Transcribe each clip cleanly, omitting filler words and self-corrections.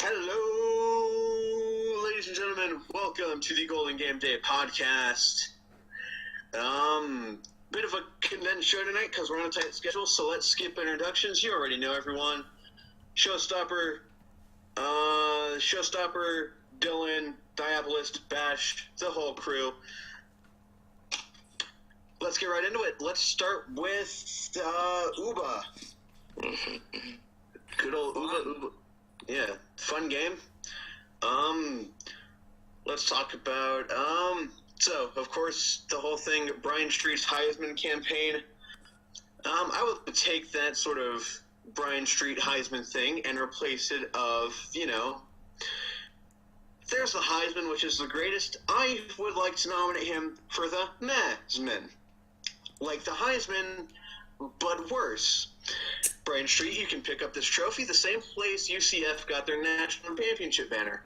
Hello, ladies and gentlemen. Welcome to the Golden Gameday podcast. Bit of a condensed show tonight because we're on a tight schedule, so let's skip introductions. You already know everyone. Showstopper, Dylan, Diabolist, Bash, the whole crew. Let's get right into it. Let's start with Uba. Good old Uba. Yeah, fun game. Let's talk about, so, of course, the whole thing, Brian Street's Heisman campaign. I would take that sort of Brian Street Heisman thing and replace it of, there's the Heisman, which is the greatest. I would like to nominate him for the Mazman. Like the Heisman, but worse. Brian Street, you can pick up this trophy the same place UCF got their national championship banner.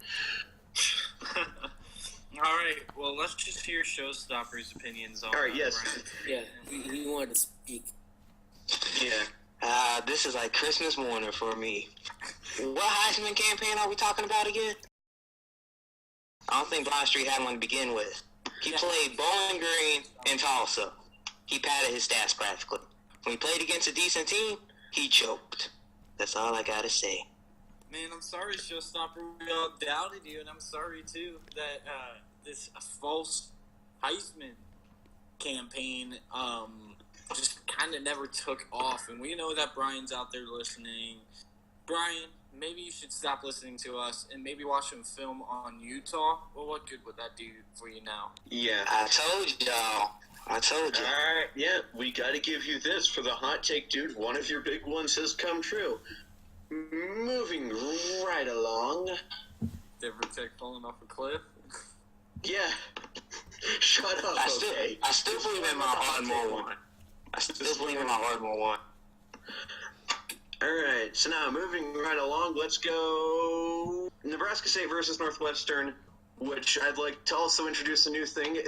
All right, well, let's just hear Showstopper's opinions on All right, yes. Brian. Yeah, he wanted to speak. Yeah. This is like Christmas morning for me. What Heisman campaign are we talking about again? I don't think Brian Street had one to begin with. He played Bowling Green and Tulsa. He padded his stats practically. When he played against a decent team, he choked. That's all I gotta say. Man, I'm sorry, Showstopper. We all doubted you, and I'm sorry, too, that this false Heisman campaign just kind of never took off. And we know that Brian's out there listening. Brian, maybe you should stop listening to us and maybe watch some film on Utah. Well, what good would that do for you now? Yeah. I told y'all. All right, yeah, we got to give you this for the hot take, dude. One of your big ones has come true. Moving right along. Ever take falling off a cliff? Yeah. Shut up, okay? I still believe in my Ardmore one. All right, so now moving right along, let's go Nebraska State versus Northwestern, which I'd like to also introduce a new thing,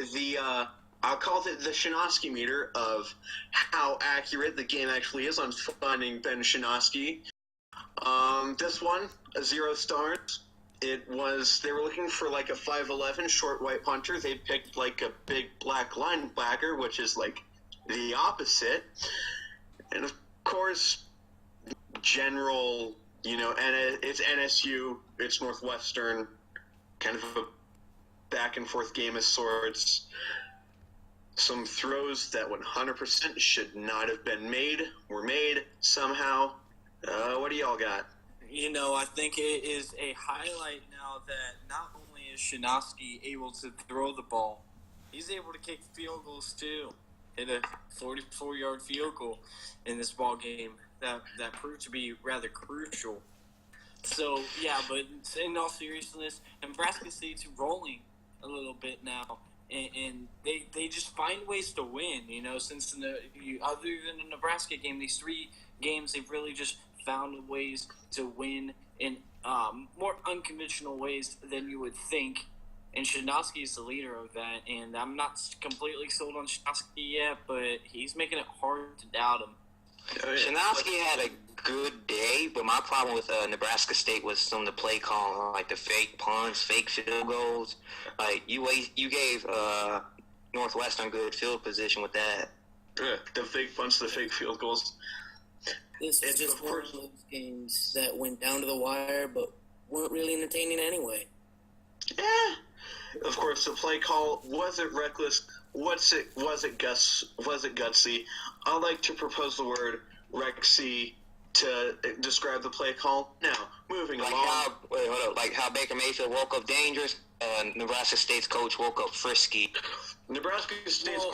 I'll call it the Shinosky meter of how accurate the game actually is on finding Ben Shinosky. This one, 0 stars. They were looking for like a 5'11" short white punter. They picked like a big black linebacker, which is like the opposite. And of course, general, it's NSU, it's Northwestern, kind of a back and forth game of sorts. Some throws that 100% should not have been made were made somehow. What do y'all got? I think it is a highlight now that not only is Shinosky able to throw the ball, he's able to kick field goals too. Hit a 44-yard field goal in this ball game that proved to be rather crucial. So, yeah, but in all seriousness, Nebraska State's rolling a little bit now. And they just find ways to win, since other than the Nebraska game, these 3 games, they've really just found ways to win in more unconventional ways than you would think. And Shinosky is the leader of that. And I'm not completely sold on Shinosky yet, but he's making it hard to doubt him. Shinosky had a good day, but my problem with Nebraska State was some of the play calling, like the fake punts, fake field goals. Like you gave Northwestern good field position with that. The fake punts, the fake field goals. This is just one of those games that went down to the wire, but weren't really entertaining anyway. Yeah. Of course, the play call, was it reckless? Was it gutsy? I like to propose the word Rexy to describe the play call. Now, moving along. Like how Baker Mayfield woke up dangerous, Nebraska State's coach woke up frisky. Nebraska State's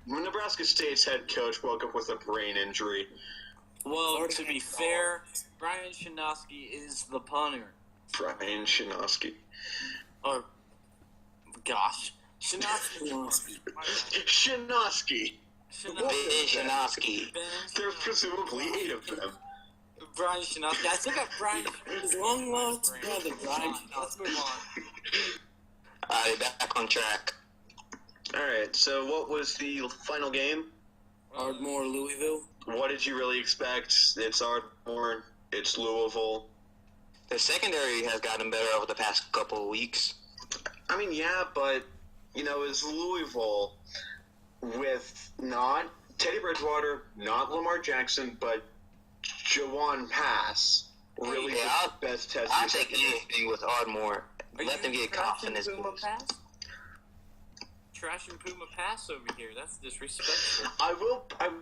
Nebraska State's head coach woke up with a brain injury. Well, to be fair, Brian Shinosky is the punter. Brian Shinosky. Or, gosh. Shinosky. Shinosky. There's presumably 8 of them. Brian Shinosky. I still got Brian. His long lost brother, Brian. Let's move on. Alright, back on track. Alright, so what was the final game? Ardmore, Louisville. What did you really expect? It's Ardmore. It's Louisville. The secondary has gotten better over the past couple of weeks. I mean, yeah, but, is Louisville with not Teddy Bridgewater, not Lamar Jackson, but Jawan Pass really the best test? I'll take anything with Ardmore. Let them get confidence. Trash and Puma Pass over here. That's disrespectful. I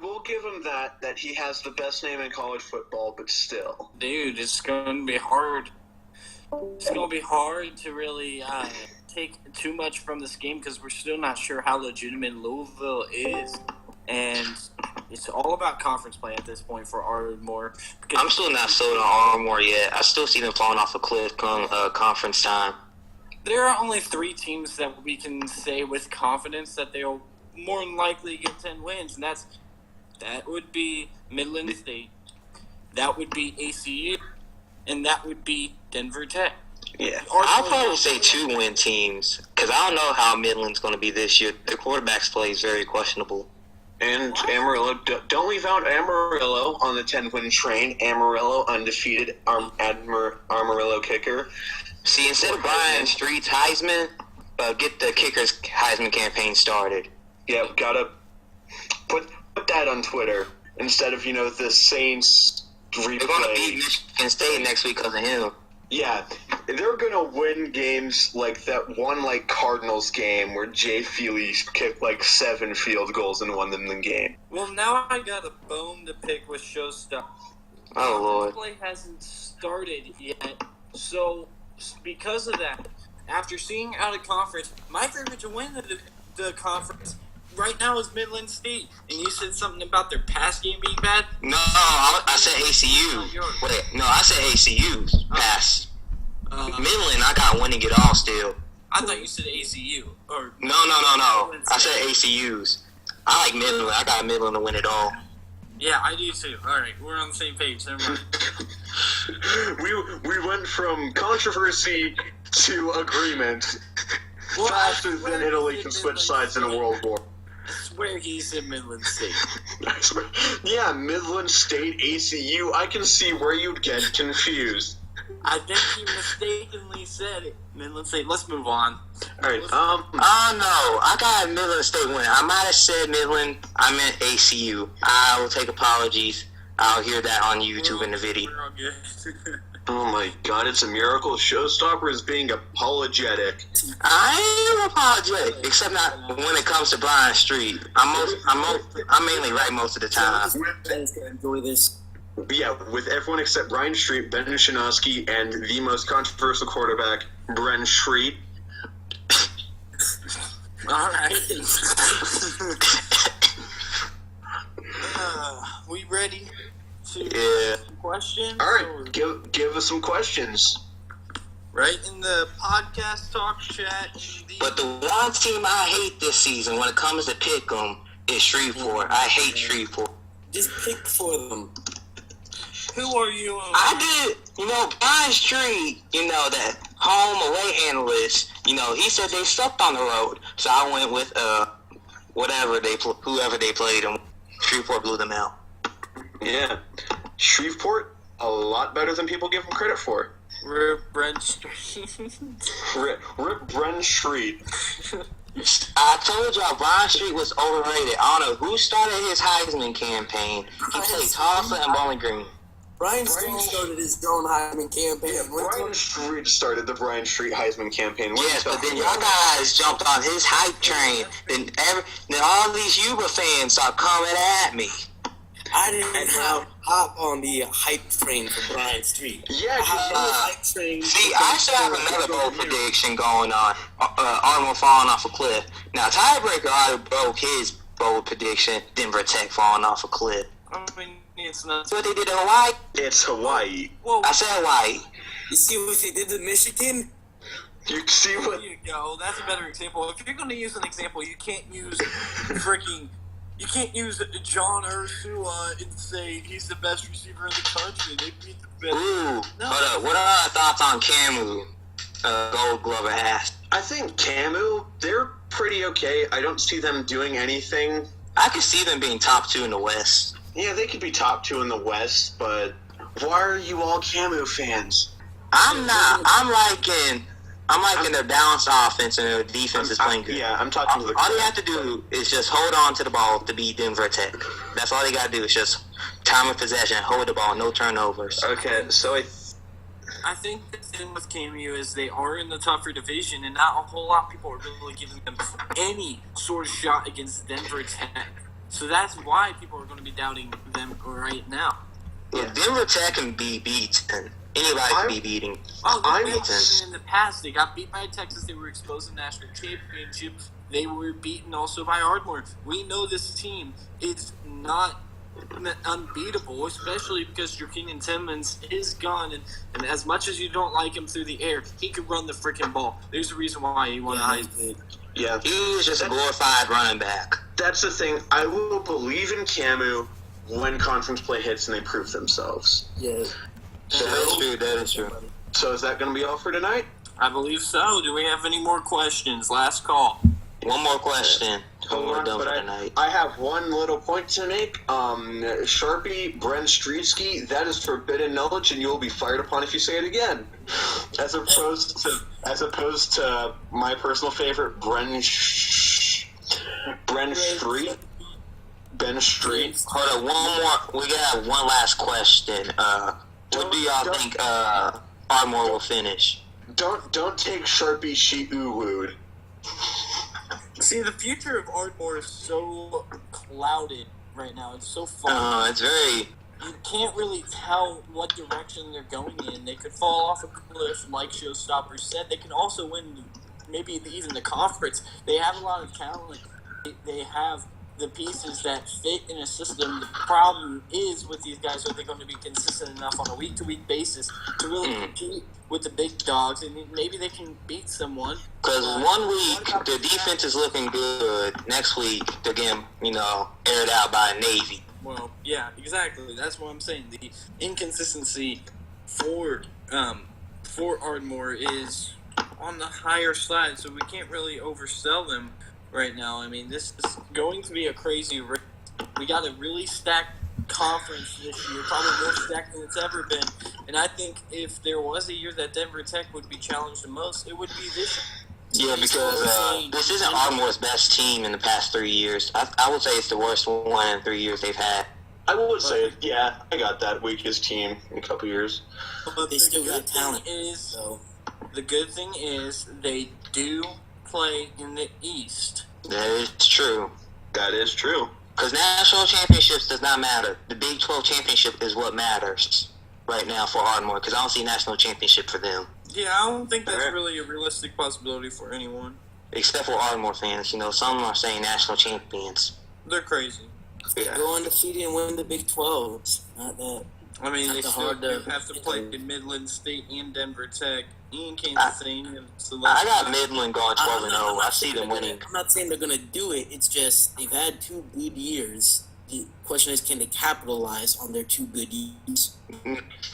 will give him that he has the best name in college football, but still. Dude, it's going to be hard. It's going to be hard to really take too much from this game because we're still not sure how legitimate Louisville is. And it's all about conference play at this point for Ardmore. I'm still not sold on Ardmore yet. I still see them falling off a cliff come conference time. There are only 3 teams that we can say with confidence that they'll more than likely get 10 wins, and that would be Midland State, that would be ACU, and that would be Denver Tech. Yeah, I'll probably say 2-win teams because I don't know how Midland's going to be this year. Their quarterback's play is very questionable. And Amarillo, don't leave out Amarillo on the 10-win train. Amarillo, undefeated, Amarillo kicker. See, instead of Brian Street's Heisman, get the kicker's Heisman campaign started. Yeah, gotta put that on Twitter instead of, the Saints replay. They're going to beat Michigan State next week because of him. Yeah, they're going to win games like that one, Cardinals game where Jay Feely kicked, 7 field goals and won them the game. Well, now I got a bone to pick with Showstopper. Oh, Lord. The play hasn't started yet, so because of that, after seeing out of conference, my favorite to win the conference right now is Midland State. And you said something about their pass game being bad? No, I said ACU. Wait, no, I said ACU's pass. Midland, I got winning it all still. I thought you said ACU. Or No. I said ACU's. I like Midland. I got Midland to win it all. Yeah, I do too. All right, we're on the same page. Never mind. we went from controversy to agreement faster than Italy can switch sides in a world war. I swear he said Midland State. I swear. Yeah, Midland State, ACU. I can see where you'd get confused. I think he mistakenly said it. Midland State. Let's move on. All right. Oh no, I got Midland State winning. I might have said Midland. I meant ACU. I will take apologies. I'll hear that on YouTube in the video. We're all good. Oh my God! It's a miracle. Showstopper is being apologetic. I am apologetic, except not when it comes to Brian Street. I'm mainly right most of the time. Fans can enjoy this. Yeah, with everyone except Brian Street, Ben Shinosky, and the most controversial quarterback, Bren Street. All right. We ready to some questions? All right, give us some questions. Right in the podcast talk chat. But the one team I hate this season when it comes to pick 'em is Shreveport. I hate Shreveport. Just pick for them. Who are you? I did, Brian Street, that home away analyst, he said they slept on the road. So I went with whoever they played them. Shreveport blew them out. Yeah. Shreveport, a lot better than people give them credit for. Rip Brent Street. Rip Bren Street. I told y'all Brian Street was overrated. I don't know who started his Heisman campaign. He played Tulsa and Bowling Green. Brian Street started his own Heisman campaign. Yeah, Brian Street started the Brian Street Heisman campaign. Yes, but then y'all guys jumped on his hype train. Then all these Yuba fans start coming at me. I didn't hop on the hype train for Brian Street. Yeah, I hopped on the hype train. See, I should have another bold prediction going on. Ardmore falling off a cliff. Now, Tiebreaker already broke his bold prediction. Denver Tech falling off a cliff. I mean, it's not. That's what they did in Hawaii. It's Hawaii. Whoa. I said Hawaii. You see what they did to Michigan? You see what? There you go. That's a better example. If you're going to use an example, you can't use John Ursula and say he's the best receiver in the country. They beat the best. Ooh, hold up. What are our thoughts on Camu? Gold Glover asked. I think Camu, they're pretty okay. I don't see them doing anything. I could see them being top 2 in the West. Yeah, they could be top 2 in the West, but why are you all Camu fans? I'm not. I'm liking their balanced offense and their defense is playing good. Yeah, I'm talking to the all they have to do is just hold on to the ball to beat Denver Tech. That's all they got to do is just time of possession, hold the ball, no turnovers. Okay, so I think the thing with KMU is they are in the tougher division, and not a whole lot of people are really giving them any sort of shot against Denver Tech. So that's why people are going to be doubting them right now. Yeah, Denver Tech can be beaten. Anybody can be beating. Oh, they've been beaten in the past. They got beat by Texas. They were exposed in the national championship. They were beaten also by Ardmore. We know this team is not unbeatable, especially because Jurkinian Timmons is gone, and as much as you don't like him through the air, he could run the freaking ball. There's a reason why he won a Heisman. Yeah, he was just a glorified running back. That's the thing. I will believe in Camu when conference play hits and they prove themselves. Yeah. That is true. So is that going to be all for tonight? I believe so. Do we have any more questions? Last call. One more question. Hold on, but I have one little point to make. Sharpie, Bren Streetsky, that is forbidden knowledge, and you will be fired upon if you say it again. As opposed to my personal favorite, Bren Street. Ben Street. Hold on, one more. We got one last question. What do y'all think Ardmore will finish? Don't take Sharpie she-oo-wooed. See, the future of Ardmore is so clouded right now. It's so far. It's very... You can't really tell what direction they're going in. They could fall off a cliff, like Showstopper said. They can also win maybe even the conference. They have a lot of talent. They have the pieces that fit in a system. The problem is with these guys, are they going to be consistent enough on a week-to-week basis to really compete with the big dogs, and maybe they can beat someone. Because 1 week, the defense is looking good. Next week, they're getting, aired out by Navy. Well, yeah, exactly. That's what I'm saying. The inconsistency for Ardmore is on the higher side, so we can't really oversell them right now. I mean, this is going to be a crazy race. We got a really stacked conference this year, probably more stacked than it's ever been. And I think if there was a year that Denver Tech would be challenged the most, it would be this year. Yeah, because this isn't Ardmore's best team in the past 3 years. I would say it's the worst one in 3 years they've had. I would say, yeah, I got that weakest team in a couple years. But they still got talent. The good thing is they do play in the East. That is true. That is true. Because national championships does not matter. The Big 12 championship is what matters right now for Ardmore, because I don't see national championship for them. Yeah, I don't think that's really a realistic possibility for anyone. Except for Ardmore fans. Some are saying national champions. They're crazy. Yeah. Go undefeated and win the Big 12. It's not that. I mean, they still have to play in Midland State and Denver Tech and Kansas State. I got Midland going 12-0. I see them winning. I'm not saying they're going to do it. It's just they've had 2 good years. The question is, can they capitalize on their 2 good years?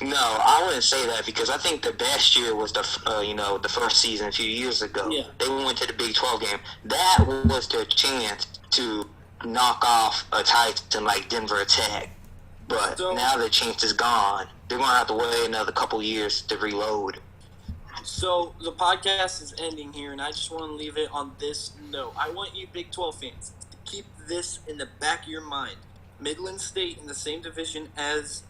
No, I wouldn't say that, because I think the best year was the first season a few years ago. Yeah. They went to the Big 12 game. That was their chance to knock off a Titan like Denver Tech. But now the chance is gone. They're going to have to wait another couple years to reload. So the podcast is ending here, and I just want to leave it on this note. I want you Big 12 fans to keep this in the back of your mind. Midland State in the same division as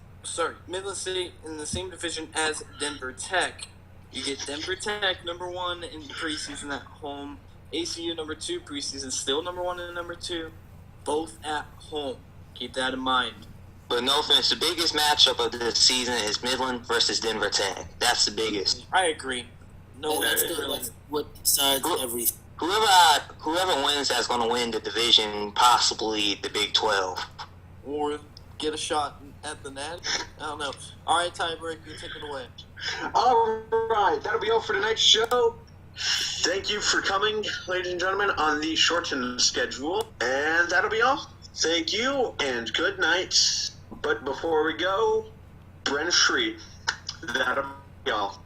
Denver Tech. You get Denver Tech number 1 in preseason at home. ACU number 2 preseason, still number 1 and number 2, both at home. Keep that in mind. But no offense, the biggest matchup of this season is Midland versus Denver Tech. That's the biggest. I agree. That's what decides everything. Whoever wins, that's going to win the division, possibly the Big 12. Or get a shot at the net. I don't know. All right, tiebreaker, take it away. All right, that'll be all for tonight's show. Thank you for coming, ladies and gentlemen, on the shortened schedule. And that'll be all. Thank you, and good night. But before we go, Bren Street, that'll be all.